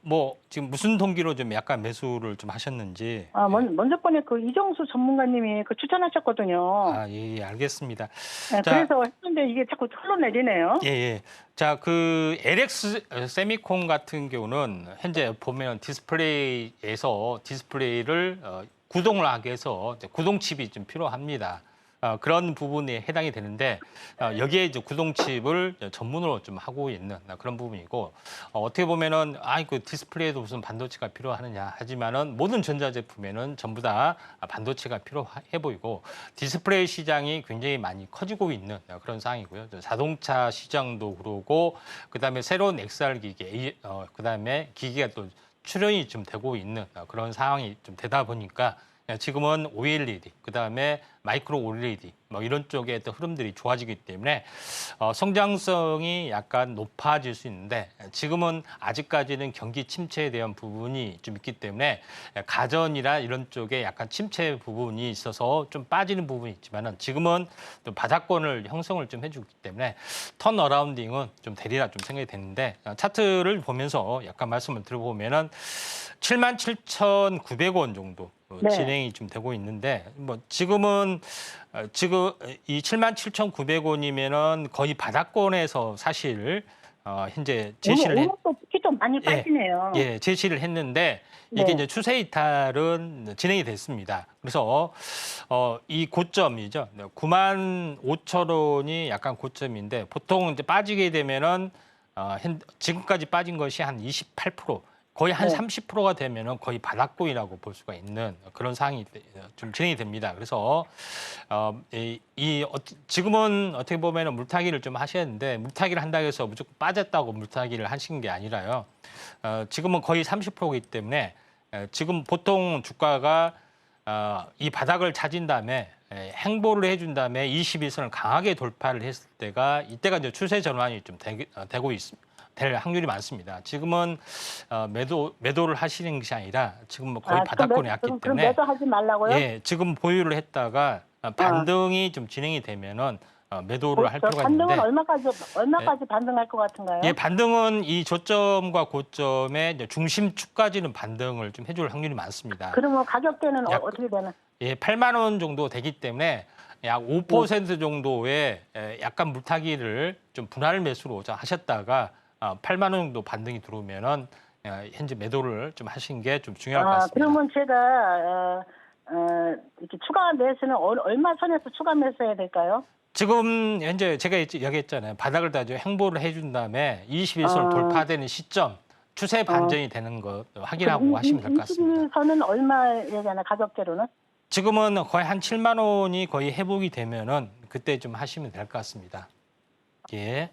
뭐 지금 무슨 동기로 좀 약간 매수를 좀 하셨는지. 먼저 번에 이정수 전문가님이 추천하셨거든요. 예, 알겠습니다. 네, 자, 그래서 했는데 이게 자꾸 흘러내리네요. 예. 자, 그 LX 세미콘 같은 경우는 현재 보면 디스플레이에서 디스플레이를 구동을 하기 위해서 이제 구동칩이 좀 필요합니다. 그런 부분에 해당이 되는데 여기에 이제 구동칩을 전문으로 좀 하고 있는 그런 부분이고 어떻게 보면은 그 디스플레이에도 무슨 반도체가 필요하느냐 하지만은 모든 전자제품에는 전부 다 반도체가 필요해 보이고 디스플레이 시장이 굉장히 많이 커지고 있는 그런 상황이고요. 자동차 시장도 그러고 그다음에 새로운 XR 기기, 그다음에 기기가 또 출현이 좀 되고 있는 그런 상황이 좀 되다 보니까 지금은 OLED, 그다음에 마이크로 OLED 뭐 이런 쪽의 또 흐름들이 좋아지기 때문에 성장성이 약간 높아질 수 있는데 지금은 아직까지는 경기 침체에 대한 부분이 좀 있기 때문에 가전이나 이런 쪽에 약간 침체 부분이 있어서 좀 빠지는 부분이 있지만은 지금은 또 바닥권을 형성을 좀 해주기 때문에 턴 어라운딩은 좀 되리라 좀 생각이 되는데 차트를 보면서 약간 말씀을 들어보면은 77,900원 정도 네. 진행이 좀 되고 있는데 뭐 지금은 지금 이 77,900원이면은 거의 바닥권에서 사실 현재 제시를 오늘 또 특히 좀 많이 예. 빠지네요. 예, 제시를 했는데 이게 네. 이제 추세 이탈은 진행이 됐습니다. 그래서 이 고점이죠. 95,000원이 약간 고점인데 보통 이제 빠지게 되면은 지금까지 빠진 것이 한 28%, 거의 한 네. 30%가 되면은 거의 바닥권이라고 볼 수가 있는 그런 상황이 좀 진행이 됩니다. 그래서 지금은 어떻게 보면은 물타기를 좀 하셨는데 물타기를 한다고 해서 무조건 빠졌다고 물타기를 하신 게 아니라요. 지금은 거의 30%이기 때문에 지금 보통 주가가 이 바닥을 찾은 다음에 행보를 해준 다음에 21선을 강하게 돌파를 했을 때가 이때가 이제 추세 전환이 좀 되고 있습니다. 될 확률이 많습니다. 지금은 매도를 하시는 것이 아니라 지금 뭐 거의 바닥권에 왔기 그럼 때문에 매도하지 말라고요? 예, 지금 보유를 했다가 반등이 좀 진행이 되면은 매도를 할 필요가 반등은 있는데 얼마까지 반등할 것 같은가요? 예, 반등은 이 저점과 고점의 이제 중심축까지는 반등을 좀 해줄 확률이 많습니다. 그러면 가격대는 약- 어떻게 되나? 예, 8만 원 정도 되기 때문에 약 5% 정도의 약간 물타기를 좀 분할 매수로 하셨다가 8만 원 정도 반등이 들어오면은 현재 매도를 좀 하신 게 좀 중요할 것 같습니다. 그러면 제가 이렇게 추가 매수는 얼마 선에서 추가 매수해야 될까요? 지금 현재 제가 얘기했잖아요. 바닥을 다 행보를 해준 다음에 21선을 돌파되는 시점, 추세 반전이 되는 것 확인하고 하시면 될 것 같습니다. 21선은 얼마예잖아 가격대로는? 지금은 거의 한 7만 원이 거의 회복이 되면은 그때 좀 하시면 될 것 같습니다. 예.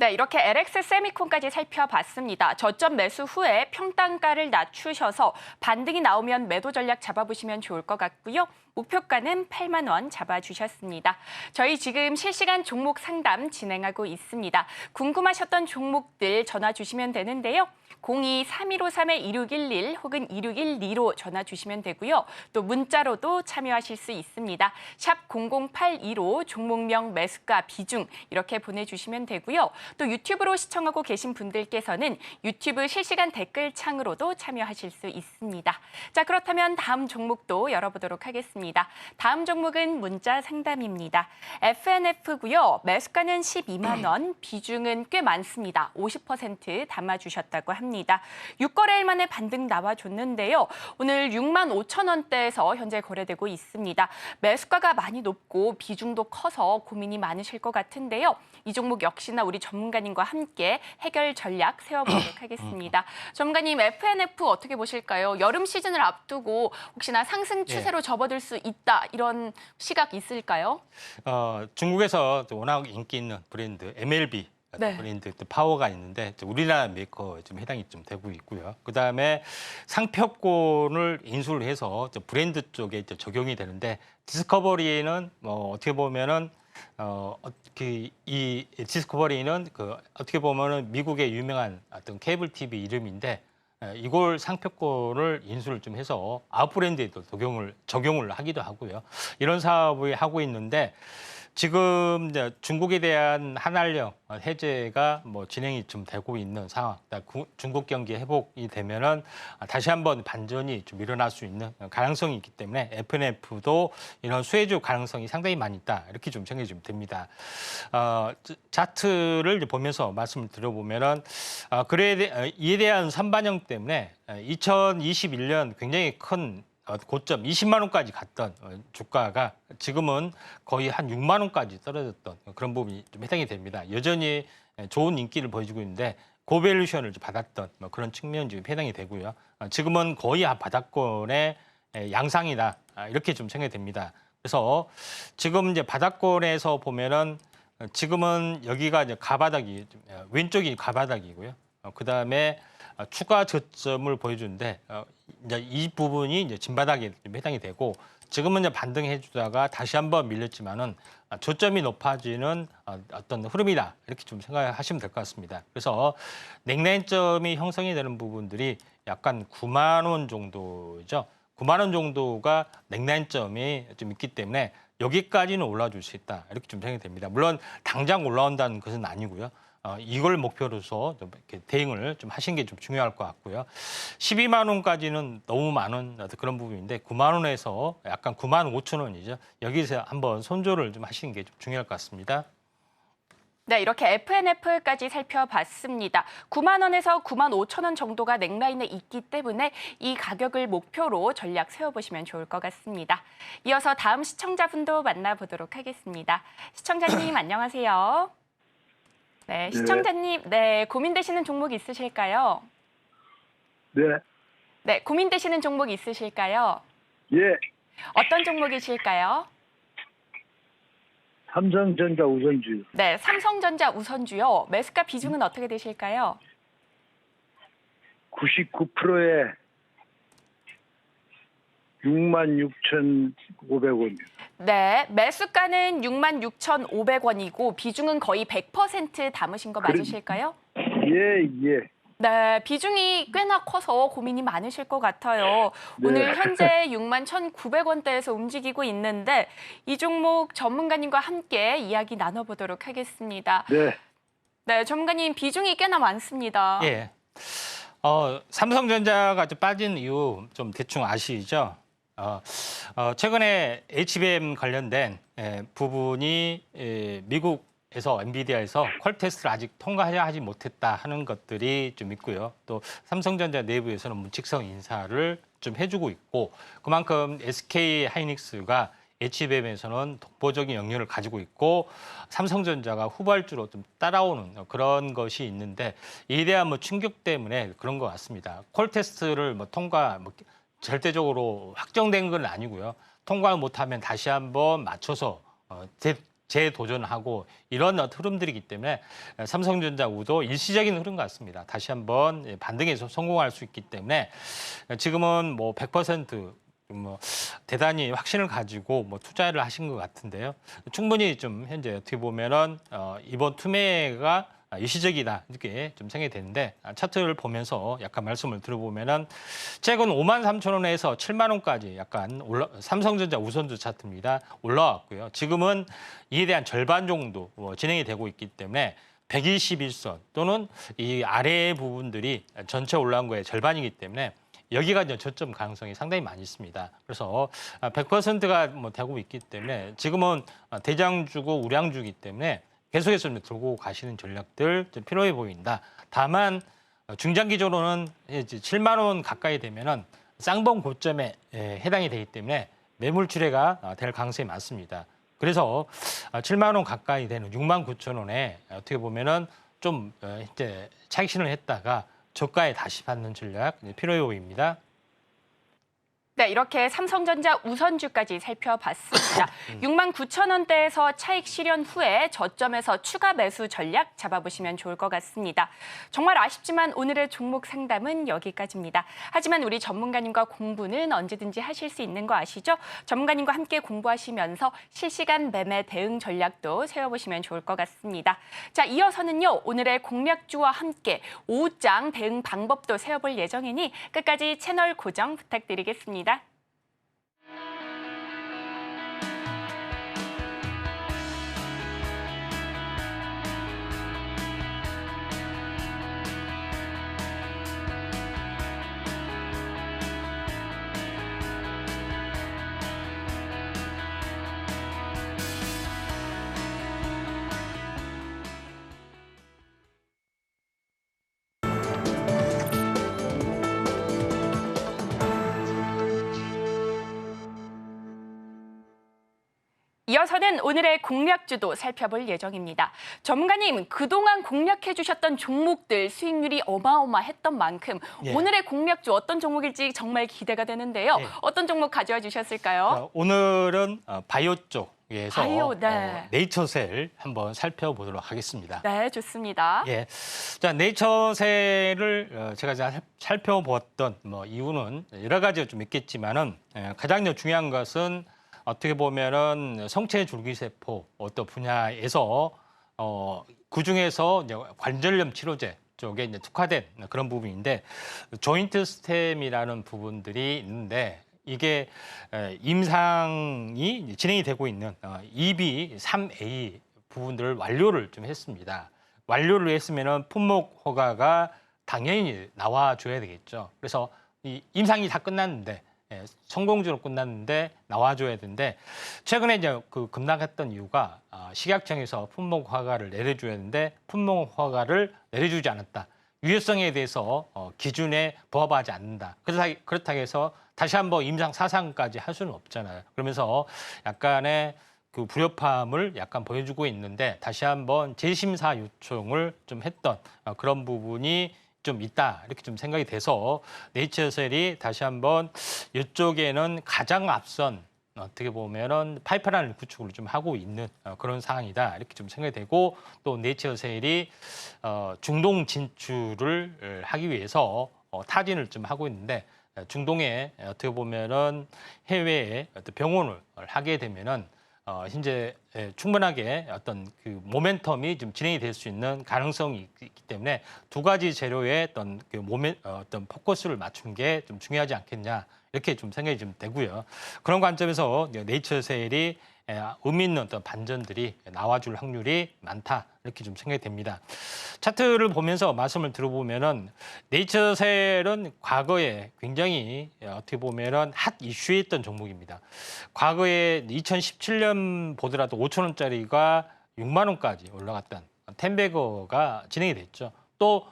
네, 이렇게 LX 세미콘까지 살펴봤습니다. 저점 매수 후에 평단가를 낮추셔서 반등이 나오면 매도 전략 잡아보시면 좋을 것 같고요. 목표가는 8만 원 잡아주셨습니다. 저희 지금 실시간 종목 상담 진행하고 있습니다. 궁금하셨던 종목들 전화 주시면 되는데요. 02-3153-2611 혹은 2612로 전화 주시면 되고요. 또 문자로도 참여하실 수 있습니다. 샵 0082로 종목명, 매수가, 비중 이렇게 보내주시면 되고요. 또 유튜브로 시청하고 계신 분들께서는 유튜브 실시간 댓글창으로도 참여하실 수 있습니다. 자, 그렇다면 다음 종목도 열어보도록 하겠습니다. 다음 종목은 문자 상담입니다. FNF고요. 매수가는 12만 원, 비중은 꽤 많습니다. 50% 담아주셨다고 합니다. 6거래일 만에 반등 나와줬는데요. 오늘 6만 5천 원대에서 현재 거래되고 있습니다. 매수가가 많이 높고 비중도 커서 고민이 많으실 것 같은데요. 이 종목 역시나 우리 전문가님과 함께 해결 전략 세워보도록 하겠습니다. 전문가님, FNF 어떻게 보실까요? 여름 시즌을 앞두고 혹시나 상승 추세로 접어들 수 있다 이런 시각 있을까요? 중국에서 워낙 인기 있는 브랜드 MLB 네. 브랜드 파워가 있는데 우리나라 메이커에 좀 해당이 좀 되고 있고요. 그다음에 상표권을 인수를 해서 브랜드 쪽에 적용이 되는데 디스커버리는 뭐 어떻게 보면은 이 디스커버리는 어떻게 보면은 미국의 유명한 어떤 케이블 TV 이름인데 이걸 상표권을 인수를 좀 해서 아웃브랜드에도 적용을 하기도 하고요. 이런 사업을 하고 있는데 지금 이제 중국에 대한 한한령 해제가 뭐 진행이 좀 되고 있는 상황. 중국 경기 회복이 되면은 다시 한번 반전이 좀 일어날 수 있는 가능성이 있기 때문에 FNF도 이런 수혜주 가능성이 상당히 많이 있다. 이렇게 좀 생각이 좀 됩니다. 차트를 보면서 말씀을 드려보면은 이에 대한 선반영 때문에 2021년 굉장히 큰 고점 20만 원까지 갔던 주가가 지금은 거의 한 6만 원까지 떨어졌던 그런 부분이 좀 해당이 됩니다. 여전히 좋은 인기를 보여주고 있는데 고밸류션을 받았던 그런 측면이 좀 해당이 되고요. 지금은 거의 바닥권의 양상이다 이렇게 좀 생각이 됩니다. 그래서 지금 이제 바닥권에서 보면은 지금은 여기가 이제 가바닥이 왼쪽이 가바닥이고요. 그 다음에 추가 저점을 보여주는데 이제 이 부분이 이제 진바닥에 좀 해당이 되고 지금은 이제 반등해주다가 다시 한번 밀렸지만은 저점이 높아지는 어떤 흐름이다 이렇게 좀 생각하시면 될 것 같습니다. 그래서 넥라인점이 형성이 되는 부분들이 약간 9만 원 정도죠. 9만 원 정도가 넥라인점이 좀 있기 때문에 여기까지는 올라줄 수 있다. 이렇게 좀 생각이 됩니다. 물론 당장 올라온다는 것은 아니고요. 이걸 목표로서 좀 이렇게 대응을 좀 하신 게 좀 중요할 것 같고요. 12만 원까지는 너무 많은 그런 부분인데 9만 원에서 약간 9만 5천 원이죠. 여기서 한번 손절을 좀 하시는 게 좀 중요할 것 같습니다. 네, 이렇게 FNF까지 살펴봤습니다. 9만 원에서 9만 5천 원 정도가 넥라인에 있기 때문에 이 가격을 목표로 전략 세워보시면 좋을 것 같습니다. 이어서 다음 시청자분도 만나보도록 하겠습니다. 시청자님 안녕하세요. 네, 시청자님, 네, 고민되시는 종목 있으실까요? 네, 네, 고민되시는 종목 있으실까요? 예, 어떤 종목이실까요? 삼성전자 우선주 네, 삼성전자 우선주요. 매수가 비중은 어떻게 되실까요? 99%에 66,500원. 네, 매수가는 66,500원이고 비중은 거의 100% 담으신 거 맞으실까요? 예, 예. 네, 비중이 꽤나 커서 고민이 많으실 것 같아요. 네. 오늘 현재 61,900원대에서 움직이고 있는데 이 종목 전문가님과 함께 이야기 나눠보도록 하겠습니다. 네, 네, 전문가님 비중이 꽤나 많습니다. 예. 삼성전자가 좀 빠진 이유 좀 대충 아시죠? 최근에 HBM 관련된 부분이 미국에서 엔비디아에서 퀄 테스트를 아직 통과하지 못했다 하는 것들이 좀 있고요. 또 삼성전자 내부에서는 문칙성 인사를 좀 해주고 있고 그만큼 SK 하이닉스가 HBM에서는 독보적인 영역을 가지고 있고 삼성전자가 후발주로 좀 따라오는 그런 것이 있는데 이에 대한 충격 때문에 그런 것 같습니다. 콜 테스트를 통과 절대적으로 확정된 건 아니고요. 통과를 못하면 다시 한번 맞춰서 재도전하고 이런 흐름들이기 때문에 삼성전자 우도 일시적인 흐름 같습니다. 다시 한번 반등해서 성공할 수 있기 때문에 지금은 100% 대단히 확신을 가지고 투자를 하신 것 같은데요. 충분히 좀 현재 어떻게 보면은 이번 투매가 일시적이다 이렇게 좀 생각이 되는데 차트를 보면서 약간 말씀을 들어보면은 최근 53,000원에서 7만 원까지 약간 삼성전자 우선주 차트입니다. 올라왔고요. 지금은 이에 대한 절반 정도 진행이 되고 있기 때문에 121선 또는 이 아래 부분들이 전체 올라온 거의 절반이기 때문에 여기가 이제 저점 가능성이 상당히 많이 있습니다. 그래서 100%가 되고 있기 때문에 지금은 대장주고 우량주이기 때문에 계속해서 들고 가시는 전략들 좀 필요해 보인다. 다만 중장기적으로는 이제 7만 원 가까이 되면은 쌍봉 고점에 해당이 되기 때문에 매물 출회가 될 가능성이 많습니다. 그래서 7만 원 가까이 되는 6만 9천 원에 어떻게 보면은 좀 이제 착신을 했다가 저가에 다시 받는 전략 필요해 보입니다. 네, 이렇게 삼성전자 우선주까지 살펴봤습니다. 69,000원대에서 차익 실현 후에 저점에서 추가 매수 전략 잡아보시면 좋을 것 같습니다. 정말 아쉽지만 오늘의 종목 상담은 여기까지입니다. 하지만 우리 전문가님과 공부는 언제든지 하실 수 있는 거 아시죠? 전문가님과 함께 공부하시면서 실시간 매매 대응 전략도 세워보시면 좋을 것 같습니다. 자, 이어서는요, 오늘의 공략주와 함께 오후장 대응 방법도 세워볼 예정이니 끝까지 채널 고정 부탁드리겠습니다. 이어서는 오늘의 공략주도 살펴볼 예정입니다. 전문가님, 그동안 공략해 주셨던 종목들 수익률이 어마어마했던 만큼 예. 오늘의 공략주 어떤 종목일지 정말 기대가 되는데요. 예. 어떤 종목 가져와 주셨을까요? 오늘은 바이오 쪽에서 바이오, 네. 네이처셀 한번 살펴보도록 하겠습니다. 네, 좋습니다. 예, 자 네이처셀을 제가 이제 살펴보았던 이유는 여러 가지가 좀 있겠지만은 가장 중요한 것은 어떻게 보면은 성체 줄기세포 어떤 분야에서 그 중에서 이제 관절염 치료제 쪽에 이제 특화된 그런 부분인데 조인트 스템이라는 부분들이 있는데 이게 임상이 진행이 되고 있는 EB3A 부분들을 완료를 좀 했습니다. 완료를 했으면은 품목 허가가 당연히 나와줘야 되겠죠. 그래서 이 임상이 다 끝났는데 성공적으로 끝났는데 나와줘야 되는데 최근에 이제 그 급락했던 이유가 식약청에서 품목 허가를 내려줘야 되는데 품목 허가를 내려주지 않았다. 유효성에 대해서 기준에 부합하지 않는다. 그렇다고 해서 다시 한번 임상 사상까지 할 수는 없잖아요. 그러면서 약간의 그 불협화음을 약간 보여주고 있는데 다시 한번 재심사 요청을 좀 했던 그런 부분이 좀 있다 이렇게 좀 생각이 돼서 네이처셀이 다시 한번 이쪽에는 가장 앞선 어떻게 보면은 파이프라인 구축을 좀 하고 있는 그런 상황이다 이렇게 좀 생각이 되고 또 네이처셀이 중동 진출을 하기 위해서 타진을 좀 하고 있는데 중동에 어떻게 보면은 해외에 어떤 병원을 하게 되면은 현재 충분하게 어떤 그 모멘텀이 좀 진행이 될 수 있는 가능성이 있기 때문에 두 가지 재료의 어떤 그 어떤 포커스를 맞춘 게 좀 중요하지 않겠냐 이렇게 좀 생각이 좀 되고요. 그런 관점에서 네이처셀이 의미 있는 어떤 반전들이 나와줄 확률이 많다 이렇게 좀 생각이 됩니다. 차트를 보면서 말씀을 들어보면은 네이처셀은 과거에 굉장히 어떻게 보면은 핫 이슈였던 종목입니다. 과거에 2017년 보더라도 5,000원짜리가 6만 원까지 올라갔던 텐베거가 진행이 됐죠. 또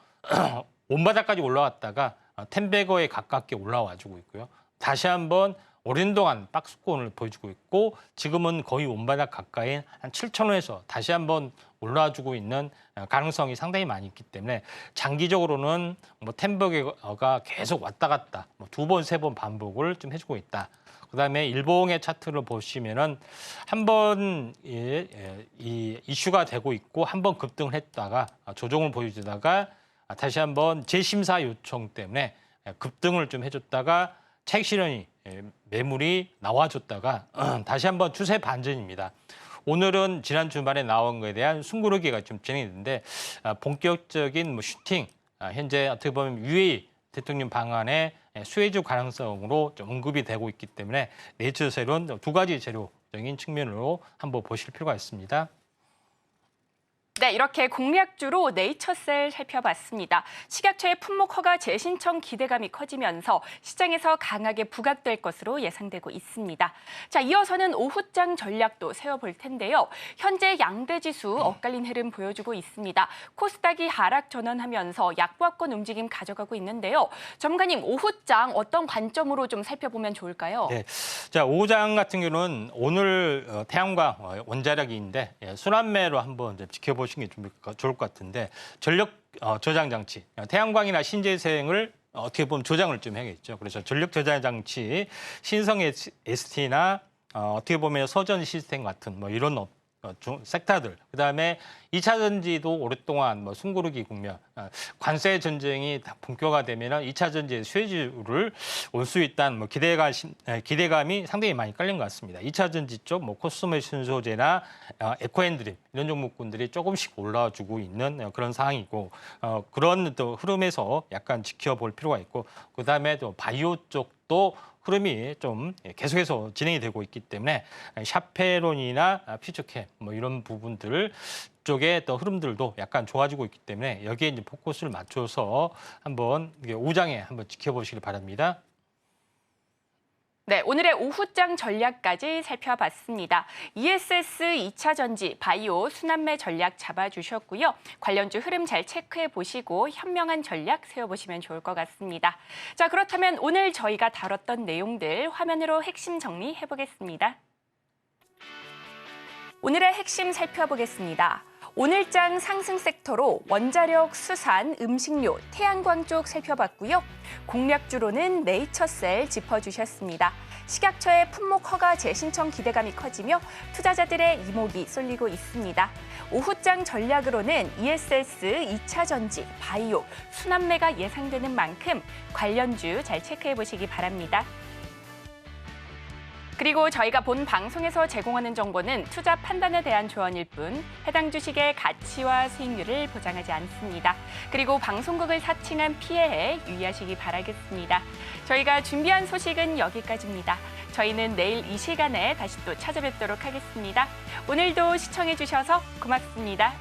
원바닥까지 올라왔다가 텐베거에 가깝게 올라와주고 있고요. 다시 한번 오랜 동안 박스권을 보여주고 있고 지금은 거의 원바닥 가까이 한 7,000원에서 다시 한번 올라와주고 있는 가능성이 상당히 많이 있기 때문에 장기적으로는 뭐 텐버거가 계속 왔다 갔다 두 번, 세 번 반복을 좀 해주고 있다. 그다음에 일봉의 차트를 보시면은 한번 이 이슈가 되고 있고 한번 급등을 했다가 조정을 보여주다가 다시 한번 재심사 요청 때문에 급등을 좀 해줬다가 차익 실현이 매물이 나와줬다가 다시 한번 추세 반전입니다. 오늘은 지난 주말에 나온 거에 대한 숨고르기가 좀 진행됐는데 본격적인 뭐 슈팅 현재 어떻게 보면 UAE 대통령 방한의 수혜주 가능성으로 좀 언급이 되고 있기 때문에 네이처셀은 두 가지 재료적인 측면으로 한번 보실 필요가 있습니다. 네, 이렇게 공략주로 네이처셀 살펴봤습니다. 식약처의 품목 허가 재신청 기대감이 커지면서 시장에서 강하게 부각될 것으로 예상되고 있습니다. 자, 이어서는 오후장 전략도 세워볼 텐데요. 현재 양대지수 엇갈린 흐름 보여주고 있습니다. 코스닥이 하락 전환하면서 약보합권 움직임 가져가고 있는데요. 전문가님, 오후장 어떤 관점으로 좀 살펴보면 좋을까요? 네, 자 오후장 같은 경우는 오늘 태양광 원자력인데 순환매로 한번 지켜보시는 게 좀 좋을 것 같은데 전력 저장 장치 태양광이나 신재생을 어떻게 보면 조장을 좀 해야겠죠. 그래서 전력 저장 장치 신성 ST나 어떻게 보면 서전 시스템 같은 뭐 이런 섹터들 그다음에 2차 전지도 오랫동안 뭐 숨고르기 국면 관세 전쟁이 다 본격화되면 2차 전지의 수혜주를 올 수 있다는 뭐 기대감이 상당히 많이 깔린 것 같습니다. 2차 전지 쪽 뭐 코스메 신소재나 에코앤드림 이런 종목군들이 조금씩 올라주고 있는 그런 상황이고 그런 또 흐름에서 약간 지켜볼 필요가 있고 그다음에 또 바이오 쪽도 흐름이 좀 계속해서 진행이 되고 있기 때문에 샤페론이나 퓨처캡 뭐 이런 부분들 쪽의 또 흐름들도 약간 좋아지고 있기 때문에 여기에 이제 포커스를 맞춰서 한번 오후장에 한번 지켜보시길 바랍니다. 네, 오늘의 오후장 전략까지 살펴봤습니다. ESS 2차 전지, 바이오, 순환매 전략 잡아주셨고요. 관련주 흐름 잘 체크해 보시고 현명한 전략 세워보시면 좋을 것 같습니다. 자, 그렇다면 오늘 저희가 다뤘던 내용들 화면으로 핵심 정리해 보겠습니다. 오늘의 핵심 살펴보겠습니다. 오늘장 상승 섹터로 원자력, 수산, 음식료, 태양광 쪽 살펴봤고요. 공략주로는 네이처셀 짚어주셨습니다. 식약처의 품목 허가 재신청 기대감이 커지며 투자자들의 이목이 쏠리고 있습니다. 오후장 전략으로는 ESS, 2차 전지, 바이오, 순환매가 예상되는 만큼 관련주 잘 체크해 보시기 바랍니다. 그리고 저희가 본 방송에서 제공하는 정보는 투자 판단에 대한 조언일 뿐 해당 주식의 가치와 수익률을 보장하지 않습니다. 그리고 방송국을 사칭한 피해에 유의하시기 바라겠습니다. 저희가 준비한 소식은 여기까지입니다. 저희는 내일 이 시간에 다시 또 찾아뵙도록 하겠습니다. 오늘도 시청해주셔서 고맙습니다.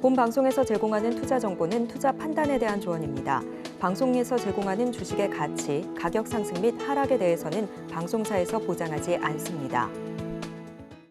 본 방송에서 제공하는 투자 정보는 투자 판단에 대한 조언입니다. 방송에서 제공하는 주식의 가치, 가격 상승 및 하락에 대해서는 방송사에서 보장하지 않습니다.